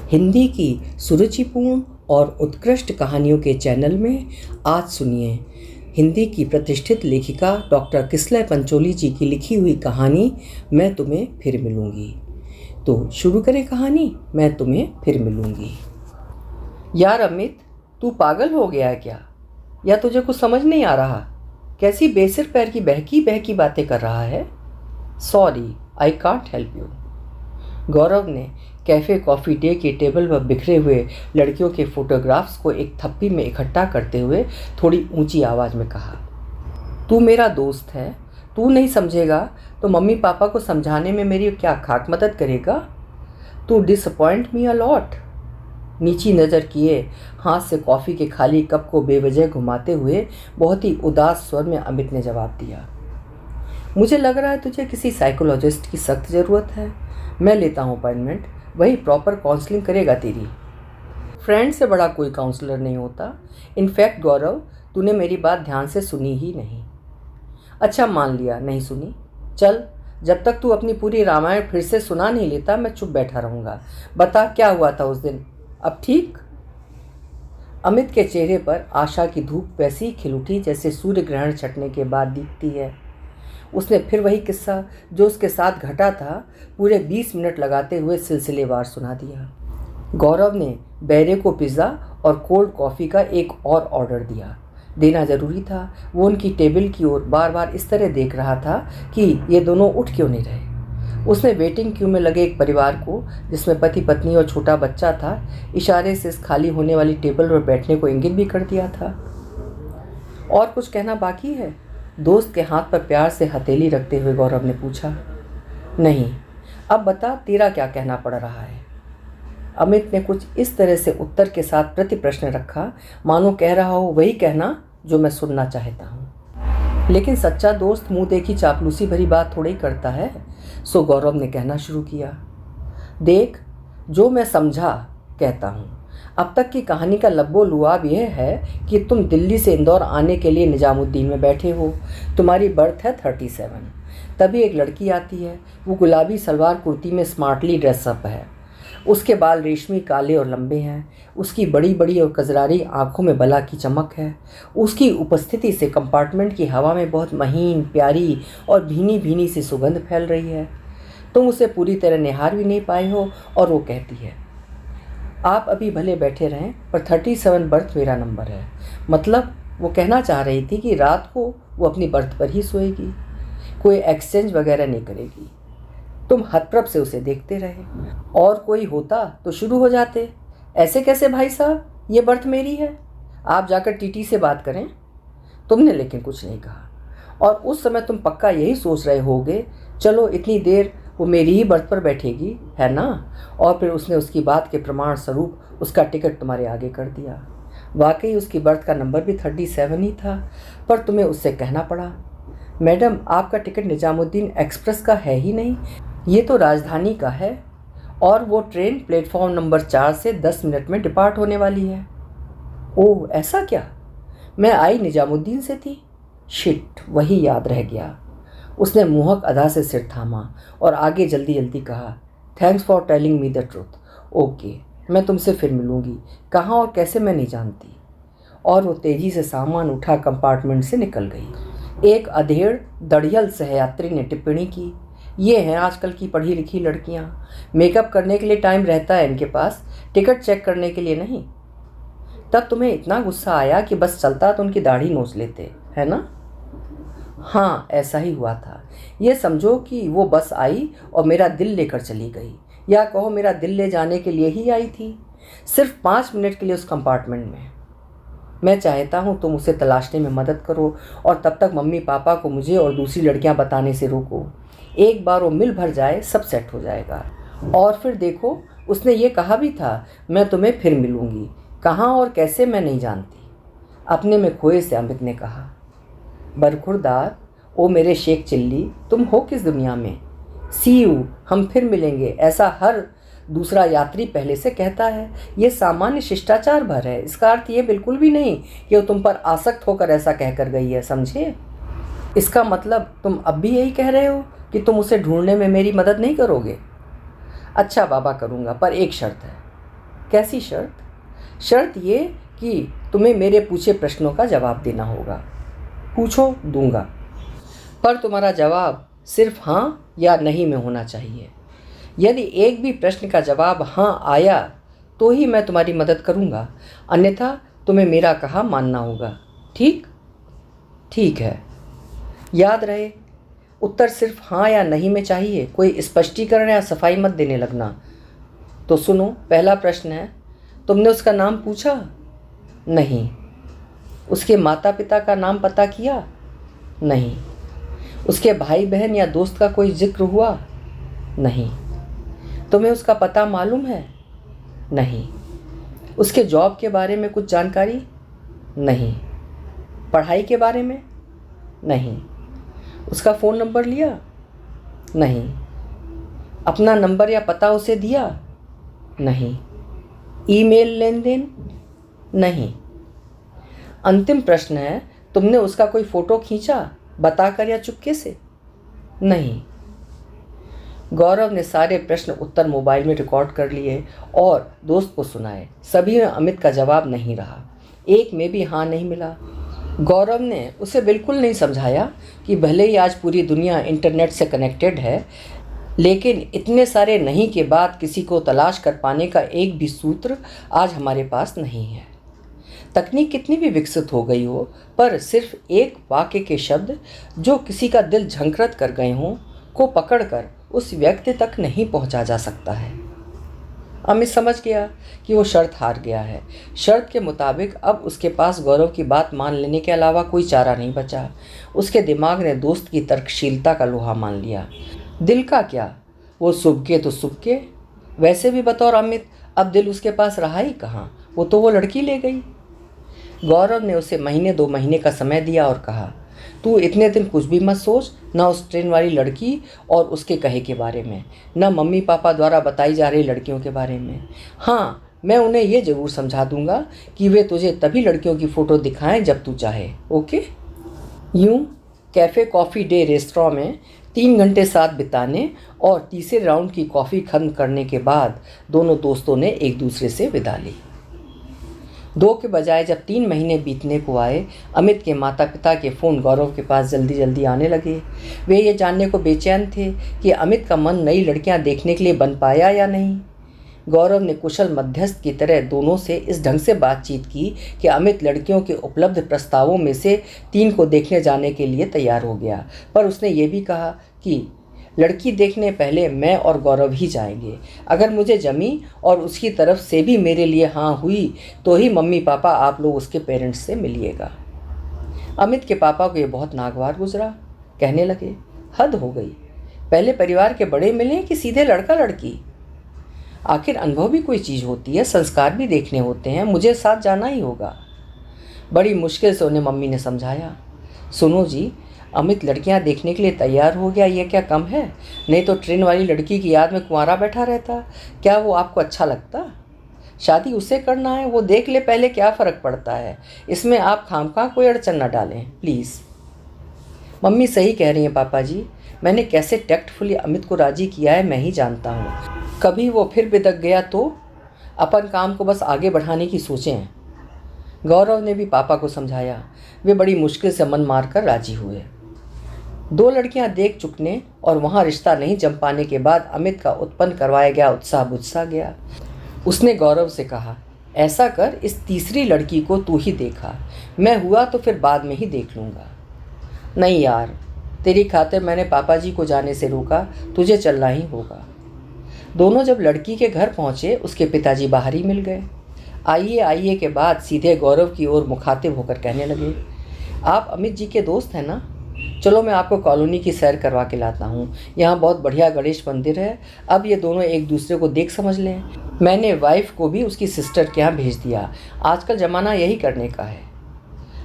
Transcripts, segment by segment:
हिंदी की सुरुचिपूर्ण और उत्कृष्ट कहानियों के चैनल में आज सुनिए हिंदी की प्रतिष्ठित लेखिका डॉक्टर किसलय पंचोली जी की लिखी हुई कहानी मैं तुम्हें फिर मिलूँगी। तो शुरू करें कहानी मैं तुम्हें फिर मिलूँगी। यार अमित, तू पागल हो गया है क्या? या तुझे कुछ समझ नहीं आ रहा? कैसी बेसिर पैर की बहकी बहकी बातें कर रहा है? Sorry, I can't help you. गौरव ने कैफ़े कॉफ़ी डे के टेबल पर बिखरे हुए लड़कियों के फोटोग्राफ्स को एक थप्पी में इकट्ठा करते हुए थोड़ी ऊंची आवाज़ में कहा, तू मेरा दोस्त है, तू नहीं समझेगा तो मम्मी पापा को समझाने में मेरी क्या खाक मदद करेगा? तू डिसअपॉइंट मी अ लॉट। नीची नज़र किए हाथ से कॉफ़ी के खाली कप को बेवजह घुमाते हुए बहुत ही उदास स्वर में अमित ने जवाब दिया, मुझे लग रहा है तुझे किसी साइकोलॉजिस्ट की सख्त ज़रूरत है। मैं लेता हूँ अपॉइंटमेंट, वही प्रॉपर काउंसलिंग करेगा तेरी। फ्रेंड से बड़ा कोई काउंसलर नहीं होता। इनफैक्ट गौरव, तूने मेरी बात ध्यान से सुनी ही नहीं। अच्छा, मान लिया नहीं सुनी। चल, जब तक तू अपनी पूरी रामायण फिर से सुना नहीं लेता मैं चुप बैठा रहूँगा। बता क्या हुआ था उस दिन, अब ठीक? अमित के चेहरे पर आशा की धूप वैसी खिल उठी जैसे सूर्य ग्रहण छटने के बाद दिखती है। उसने फिर वही किस्सा जो उसके साथ घटा था पूरे 20 मिनट लगाते हुए सिलसिलेवार सुना दिया। गौरव ने बैरे को पिज़्ज़ा और कोल्ड कॉफ़ी का एक और ऑर्डर दिया। देना ज़रूरी था। वो उनकी टेबल की ओर बार बार इस तरह देख रहा था कि ये दोनों उठ क्यों नहीं रहे। उसने वेटिंग क्यू में लगे एक परिवार को, जिसमें पति पत्नी और छोटा बच्चा था, इशारे से इस खाली होने वाली टेबल पर बैठने को इंगित भी कर दिया था। और कुछ कहना बाकी है? दोस्त के हाथ पर प्यार से हथेली रखते हुए गौरव ने पूछा। नहीं, अब बता तेरा क्या कहना पड़ रहा है? अमित ने कुछ इस तरह से उत्तर के साथ प्रति प्रश्न रखा मानो कह रहा हो वही कहना जो मैं सुनना चाहता हूँ। लेकिन सच्चा दोस्त मुंह देखी चापलूसी भरी बात थोड़ी करता है। सो गौरव ने कहना शुरू किया, देख, जो मैं समझा कहता हूँ। अब तक की कहानी का लब्बो लुआब यह है कि तुम दिल्ली से इंदौर आने के लिए निजामुद्दीन में बैठे हो। तुम्हारी बर्थ है 37। तभी एक लड़की आती है। वो गुलाबी सलवार कुर्ती में स्मार्टली ड्रेसअप है। उसके बाल रेशमी काले और लंबे हैं। उसकी बड़ी बड़ी और कजरारी आंखों में बला की चमक है। उसकी उपस्थिति से कंपार्टमेंट की हवा में बहुत महीन, प्यारी और भीनी भीनी सी सुगंध फैल रही है। तुम उसे पूरी तरह निहार भी नहीं पाए हो और वो कहती है, आप अभी भले बैठे रहें पर 37 बर्थ मेरा नंबर है। मतलब वो कहना चाह रही थी कि रात को वो अपनी बर्थ पर ही सोएगी, कोई एक्सचेंज वगैरह नहीं करेगी। तुम हतप्रभ से उसे देखते रहे। और कोई होता तो शुरू हो जाते, ऐसे कैसे भाई साहब, ये बर्थ मेरी है, आप जाकर टीटी से बात करें। तुमने लेकिन कुछ नहीं कहा। और उस समय तुम पक्का यही सोच रहे होगे, चलो इतनी देर वो मेरी ही बर्थ पर बैठेगी, है ना? और फिर उसने उसकी बात के प्रमाण स्वरूप उसका टिकट तुम्हारे आगे कर दिया। वाकई उसकी बर्थ का नंबर भी 37 ही था, पर तुम्हें उससे कहना पड़ा, मैडम आपका टिकट निजामुद्दीन एक्सप्रेस का है ही नहीं, ये तो राजधानी का है और वो ट्रेन प्लेटफॉर्म नंबर 4 से 10 मिनट में डिपार्ट होने वाली है। ओह, ऐसा क्या? मैं आई निजामुद्दीन से थी। शिट, वही याद रह गया। उसने मोहक अदा से सिर थामा और आगे जल्दी जल्दी कहा, thanks for telling me the truth. Okay, मैं तुमसे फिर मिलूँगी, कहाँ और कैसे मैं नहीं जानती। और वो तेज़ी से सामान उठा कंपार्टमेंट से निकल गई। एक अधेड़ दढ़ियल सहयात्री ने टिप्पणी की, ये हैं आजकल की पढ़ी लिखी लड़कियाँ, मेकअप करने के लिए टाइम रहता है इनके पास, टिकट चेक करने के लिए नहीं। तब तुम्हें इतना गुस्सा आया कि बस चलता तो उनकी दाढ़ी नोच लेते, है ना? हाँ, ऐसा ही हुआ था। ये समझो कि वो बस आई और मेरा दिल लेकर चली गई, या कहो मेरा दिल ले जाने के लिए ही आई थी, सिर्फ 5 मिनट के लिए उस कंपार्टमेंट में। मैं चाहता हूँ तुम उसे तलाशने में मदद करो और तब तक मम्मी पापा को मुझे और दूसरी लड़कियाँ बताने से रोको। एक बार वो मिल भर जाए सब सेट हो जाएगा। और फिर देखो, उसने ये कहा भी था, मैं तुम्हें फिर मिलूँगी, कहाँ और कैसे मैं नहीं जानती। अपने में खोए से अमित ने कहा, बरखुरदार, ओ मेरे शेख चिल्ली, तुम हो किस दुनिया में? सी यू, हम फिर मिलेंगे, ऐसा हर दूसरा यात्री पहले से कहता है। ये सामान्य शिष्टाचार भर है। इसका अर्थ ये बिल्कुल भी नहीं कि वो तुम पर आसक्त होकर ऐसा कहकर गई है, समझे? इसका मतलब तुम अब भी यही कह रहे हो कि तुम उसे ढूंढने में मेरी मदद नहीं करोगे? अच्छा बाबा, करूँगा, पर एक शर्त है। कैसी शर्त? शर्त ये कि तुम्हें मेरे पूछे प्रश्नों का जवाब देना होगा। पूछो, दूंगा, पर तुम्हारा जवाब सिर्फ हाँ या नहीं में होना चाहिए। यदि एक भी प्रश्न का जवाब हाँ आया तो ही मैं तुम्हारी मदद करूँगा, अन्यथा तुम्हें मेरा कहा मानना होगा। ठीक? ठीक है। याद रहे, उत्तर सिर्फ हाँ या नहीं में चाहिए, कोई स्पष्टीकरण या सफाई मत देने लगना। तो सुनो, पहला प्रश्न है, तुमने उसका नाम पूछा? नहीं। उसके माता पिता का नाम पता किया? नहीं। उसके भाई बहन या दोस्त का कोई जिक्र हुआ? नहीं। तुम्हें उसका पता मालूम है? नहीं। उसके जॉब के बारे में कुछ जानकारी? नहीं। पढ़ाई के बारे में? नहीं। उसका फ़ोन नंबर लिया? नहीं। अपना नंबर या पता उसे दिया? नहीं। ईमेल लेन देन? नहीं। अंतिम प्रश्न है, तुमने उसका कोई फ़ोटो खींचा, बताकर या चुपके से? नहीं। गौरव ने सारे प्रश्न उत्तर मोबाइल में रिकॉर्ड कर लिए और दोस्त को सुनाए। सभी में अमित का जवाब नहीं रहा, एक में भी हाँ नहीं मिला। गौरव ने उसे बिल्कुल नहीं समझाया कि भले ही आज पूरी दुनिया इंटरनेट से कनेक्टेड है, लेकिन इतने सारे नहीं के बाद किसी को तलाश कर पाने का एक भी सूत्र आज हमारे पास नहीं है। तकनीक कितनी भी विकसित हो गई हो, पर सिर्फ एक वाक्य के शब्द जो किसी का दिल झंकृत कर गए हों को पकड़कर उस व्यक्ति तक नहीं पहुंचा जा सकता है। अमित समझ गया कि वो शर्त हार गया है। शर्त के मुताबिक अब उसके पास गौरव की बात मान लेने के अलावा कोई चारा नहीं बचा। उसके दिमाग ने दोस्त की तर्कशीलता का लोहा मान लिया। दिल का क्या, वो सुबके तो सुबके। वैसे भी बतौर अमित अब दिल उसके पास रहा ही कहाँ, वो लड़की ले गई। गौरव ने उसे महीने 2 महीने का समय दिया और कहा, तू इतने दिन कुछ भी मत सोच, ना उस ट्रेन वाली लड़की और उसके कहे के बारे में, ना मम्मी पापा द्वारा बताई जा रही लड़कियों के बारे में। हाँ, मैं उन्हें ये ज़रूर समझा दूंगा कि वे तुझे तभी लड़कियों की फ़ोटो दिखाएं जब तू चाहे। ओके? यूँ कैफ़े कॉफ़ी डे रेस्तरां में 3 घंटे साथ बिताने और तीसरे राउंड की कॉफ़ी खत्म करने के बाद दोनों दोस्तों ने एक दूसरे से विदा ली। 2 के बजाय जब 3 महीने बीतने को आए, अमित के माता पिता के फ़ोन गौरव के पास जल्दी जल्दी आने लगे। वे ये जानने को बेचैन थे कि अमित का मन नई लड़कियां देखने के लिए बन पाया या नहीं। गौरव ने कुशल मध्यस्थ की तरह दोनों से इस ढंग से बातचीत की कि अमित लड़कियों के उपलब्ध प्रस्तावों में से 3 को देखने जाने के लिए तैयार हो गया, पर उसने ये भी कहा कि लड़की देखने पहले मैं और गौरव ही जाएंगे। अगर मुझे जमी और उसकी तरफ से भी मेरे लिए हाँ हुई तो ही मम्मी पापा आप लोग उसके पेरेंट्स से मिलिएगा। अमित के पापा को ये बहुत नागवार गुजरा। कहने लगे, हद हो गई, पहले परिवार के बड़े मिले कि सीधे लड़का लड़की? आखिर अनुभव भी कोई चीज़ होती है, संस्कार भी देखने होते हैं, मुझे साथ जाना ही होगा। बड़ी मुश्किल से उन्हें मम्मी ने समझाया, सुनो जी, अमित लड़कियां देखने के लिए तैयार हो गया, ये क्या कम है? नहीं तो ट्रेन वाली लड़की की याद में कुंवारा बैठा रहता। क्या वो आपको अच्छा लगता? शादी उससे करना है, वो देख ले पहले, क्या फ़र्क पड़ता है? इसमें आप खामखा कोई अड़चन न डालें प्लीज़। मम्मी सही कह रही हैं पापा जी, मैंने कैसे टैक्टफुली अमित को राज़ी किया है मैं ही जानता हूँ। कभी वो फिर बिदक गया तो अपन काम को बस आगे बढ़ाने की सोचें। गौरव ने भी पापा को समझाया। वे बड़ी मुश्किल से मन मारकर राजी हुए। 2 लड़कियां देख चुकने और वहां रिश्ता नहीं जम पाने के बाद अमित का उत्पन्न करवाया गया उत्साह बुझ सा गया। उसने गौरव से कहा, ऐसा कर, इस तीसरी लड़की को तू ही देखा, मैं हुआ तो फिर बाद में ही देख लूँगा। नहीं यार, तेरी खातिर मैंने पापा जी को जाने से रोका, तुझे चलना ही होगा। दोनों जब लड़की के घर पहुँचे, उसके पिताजी बाहर ही मिल गए। आइए आइए के बाद सीधे गौरव की ओर मुखातिब होकर कहने लगे, आप अमित जी के दोस्त हैं ना? चलो मैं आपको कॉलोनी की सैर करवा के लाता हूँ। यहाँ बहुत बढ़िया गणेश मंदिर है। अब ये दोनों एक दूसरे को देख समझ लें। मैंने वाइफ को भी उसकी सिस्टर के यहाँ भेज दिया, आजकल ज़माना यही करने का है।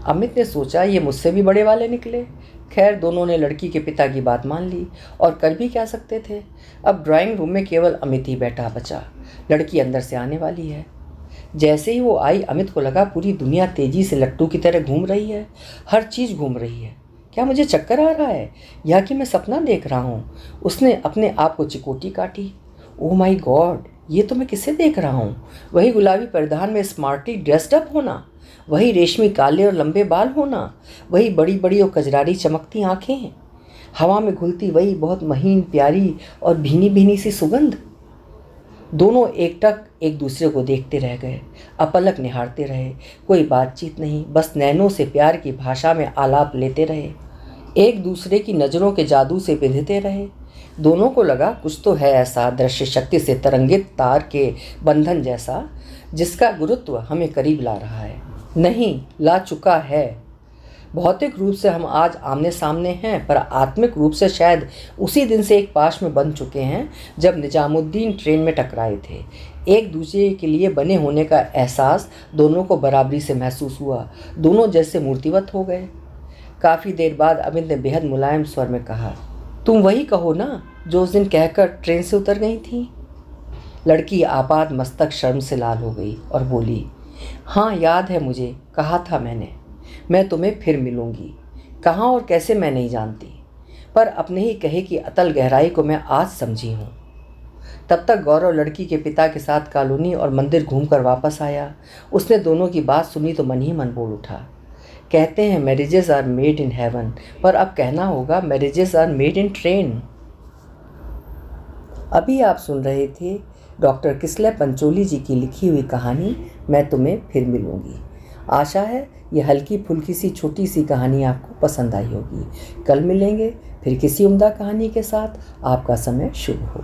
अमित ने सोचा ये मुझसे भी बड़े वाले निकले। खैर, दोनों ने लड़की के पिता की बात मान ली और कर भी क्या सकते थे। अब ड्राइंग रूम में केवल अमित ही बैठा बचा। लड़की अंदर से आने वाली है। जैसे ही वो आई, अमित को लगा पूरी दुनिया तेज़ी से लट्टू की तरह घूम रही है, हर चीज़ घूम रही है। क्या मुझे चक्कर आ रहा है या कि मैं सपना देख रहा हूँ? उसने अपने आप को चिकोटी काटी। ओह माय गॉड, ये तो मैं किसे देख रहा हूँ? वही गुलाबी परिधान में स्मार्टली ड्रेस्ड अप होना, वही रेशमी काले और लंबे बाल होना, वही बड़ी बड़ी और कजरारी चमकती आंखें, हवा में घुलती वही बहुत महीन प्यारी और भीनी भीनी सी सुगंध। दोनों एकटक एक दूसरे को देखते रह गए, अपलक निहारते रहे। कोई बातचीत नहीं, बस नैनों से प्यार की भाषा में आलाप लेते रहे, एक दूसरे की नज़रों के जादू से विंधते रहे। दोनों को लगा कुछ तो है ऐसा दृश्य शक्ति से तरंगित तार के बंधन जैसा, जिसका गुरुत्व हमें करीब ला रहा है, नहीं ला चुका है। भौतिक रूप से हम आज आमने सामने हैं, पर आत्मिक रूप से शायद उसी दिन से एक पाश में बन चुके हैं जब निजामुद्दीन ट्रेन में टकराए थे। एक दूसरे के लिए बने होने का एहसास दोनों को बराबरी से महसूस हुआ। दोनों जैसे मूर्तिवत हो गए। काफ़ी देर बाद अमित ने बेहद मुलायम स्वर में कहा, तुम वही कहो ना जो उस दिन कहकर ट्रेन से उतर गई थी? लड़की आपात मस्तक शर्म से लाल हो गई और बोली, हाँ याद है मुझे, कहा था मैंने, मैं तुम्हें फिर मिलूंगी। कहाँ और कैसे मैं नहीं जानती, पर अपने ही कहे की अतल गहराई को मैं आज समझी हूँ। तब तक गौरव लड़की के पिता के साथ कॉलोनी और मंदिर घूमकर वापस आया। उसने दोनों की बात सुनी तो मन ही मन बोल उठा, कहते हैं marriages are made in heaven, पर अब कहना होगा marriages are made in train. अभी आप सुन रहे थे डॉक्टर किसलय पंचोली जी की लिखी हुई कहानी मैं तुम्हें फिर मिलूंगी। आशा है ये हल्की फुल्की सी छोटी सी कहानी आपको पसंद आई होगी। कल मिलेंगे फिर किसी उम्दा कहानी के साथ। आपका समय शुभ हो।